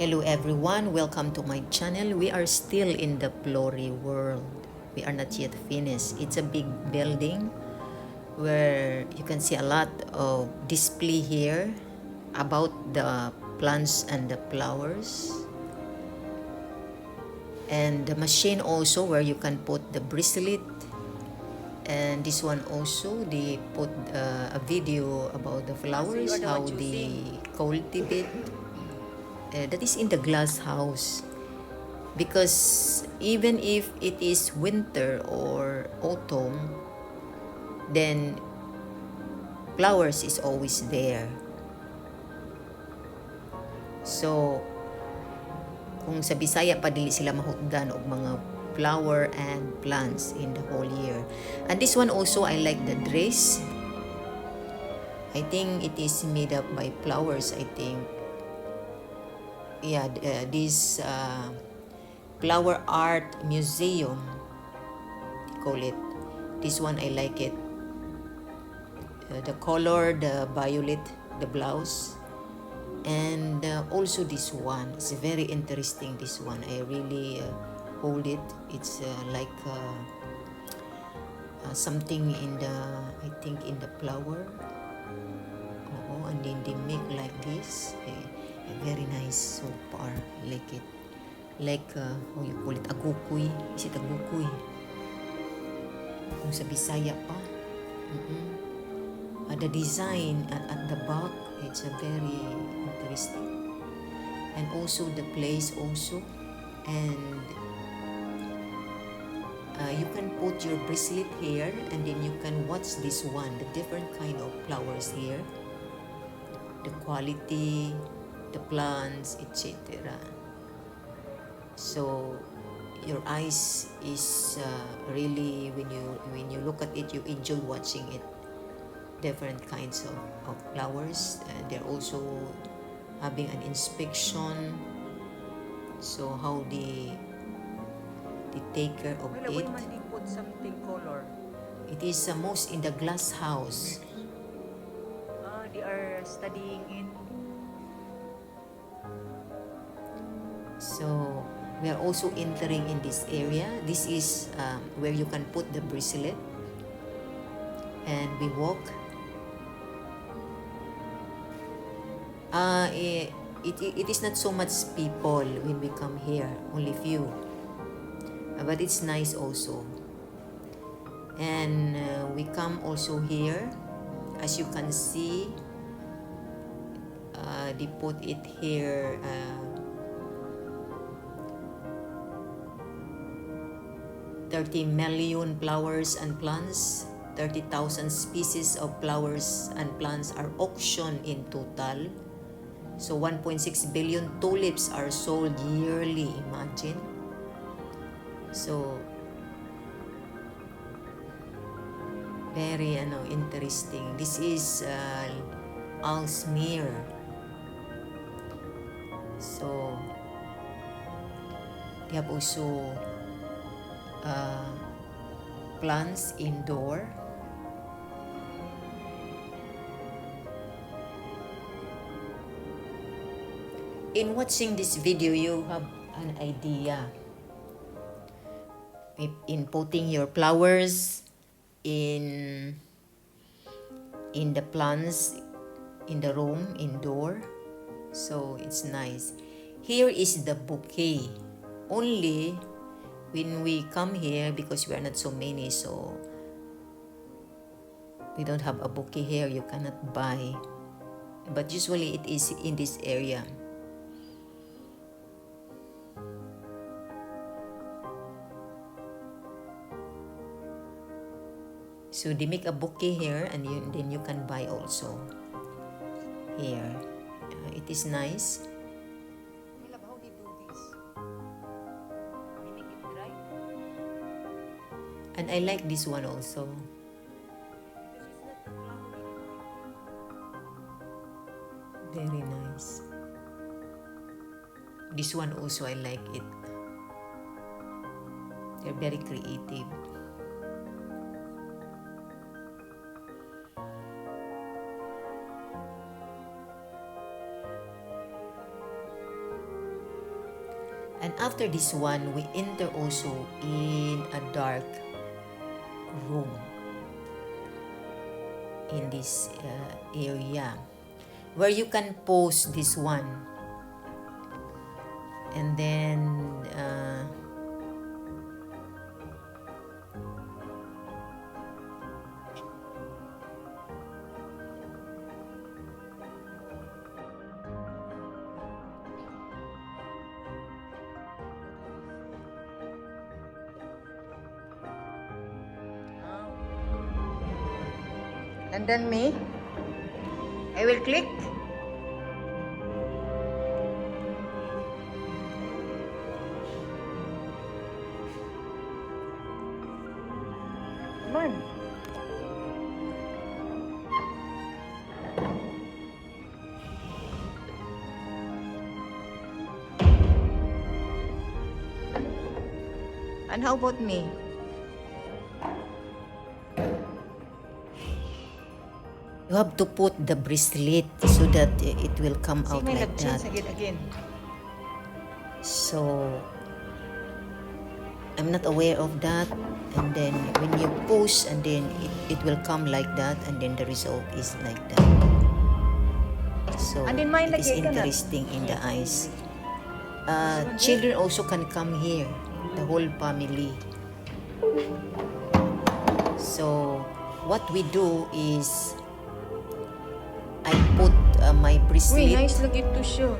Hello everyone, welcome to my channel. We are still in the Floriworld. We are not yet finished. It's a big building where you can see a lot of display here about the plants and the flowers. And the machine also where you can put the bracelet. And this one also, they put a video about the flowers, how they cultivate. That is in the glass house. Because even if it is winter or autumn, then flowers is always there. So kung sa Bisaya pa dili sila mahutdan og mga flower and plants in the whole year. And this one also, I like the dress. I think it is made up by flowers, I think. Yeah, this flower art museum, they call it. This one I like it. The color, the violet, the blouse, and also this one. It's very interesting. This one I really hold it. It's like something in the, I think in the flower. Oh, and then they make like this. Very nice so far. I like it. Like how you call it, agukoy. Is it agukoy? Kung sa Bisaya pa. The design at the back, it's a very interesting. And also the place also. And you can put your bracelet here, and then you can watch this one, the different kind of flowers here, the quality, the plants, etc. So your eyes is really, when you look at it, you enjoy watching it. Different kinds of flowers. They're also having an inspection, so how they take care of it. Why man they put something color? It is most in the glass house. They are studying it. So we are also entering in this area. This is where you can put the bracelet, and we walk. It is not so much people when we come here, only few. But it's nice also. And we come also here, as you can see, they put it here, 30 million flowers and plants. 30,000 species of flowers and plants are auctioned in total. So 1.6 billion tulips are sold yearly, imagine. So very interesting. This is Alsmere. So they have also plants indoor. In watching this video, you have an idea. In putting your flowers in the plants in the room indoor, so it's nice. Here is the bouquet. Only when we come here, because we are not so many, so we don't have a bouquet here. You cannot buy, but usually it is in this area. So they make a bouquet here, and then you can buy also here. It is nice. I love how they do this. They make it dry. And I like this one also. Because it's not a flower anymore. Very nice. This one also, I like it. They're very creative. And after this one, we enter also in a dark room in this area where you can pause this one. And then And then me, I will click. Come on. And how about me? you have to put the bracelet so that it will come out See, may like that. nag-change again. So I'm not aware of that, and then when you push, and then it will come like that, and then the result is like that. So And in mine it is lagi ka na. interesting in the eyes. Children also can come here, the whole family. So what we do is I put my Uy, bracelet nice lagi ito siya.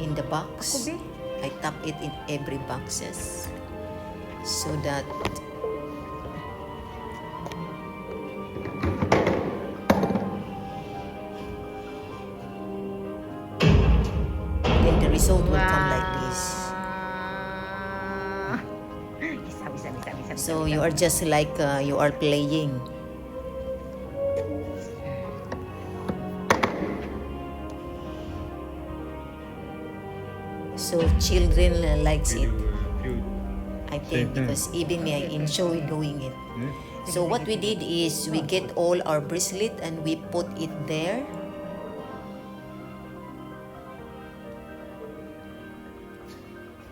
in the box. Ako, be. I tap it in every boxes so that then the result will come like this. Sabi. So you are just like you are playing. So children likes it, I think, because even me, I enjoy doing it. So what we did is we get all our bracelet and we put it there.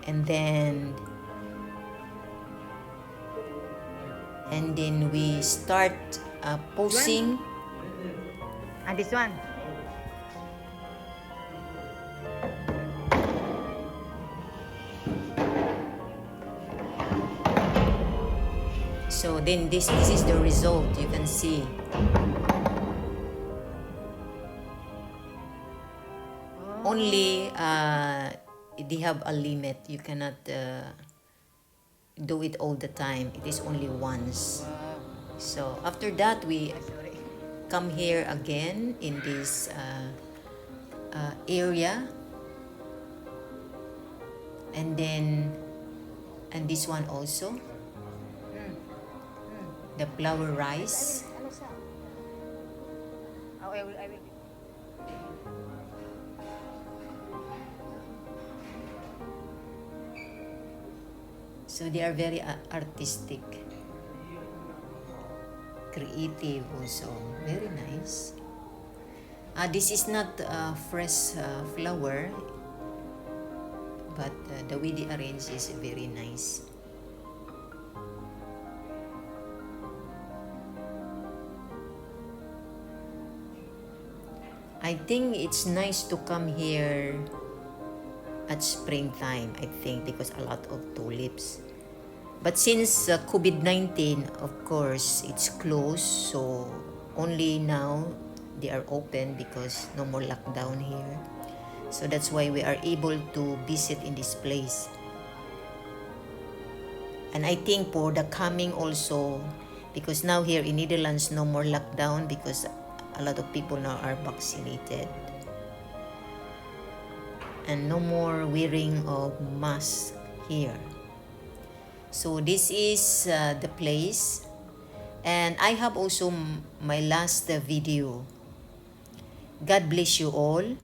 And then we start posing. And this one. So then this is the result, you can see. Only they have a limit. You cannot do it all the time. It is only once. So after that, we come here again in this area, and this one also, the flower rice. Oh, I will. So they are very artistic, creative also, very nice. This is not fresh flower, but the way they arrange is very nice. I think it's nice to come here at springtime, I think, because a lot of tulips. But since COVID-19, of course, it's closed, so only now they are open because no more lockdown here. So that's why we are able to visit in this place. And I think for the coming also, because now here in Netherlands, no more lockdown because a lot of people now are vaccinated. And no more wearing of mask here. So this is the place, and I have also my last video. God bless you all.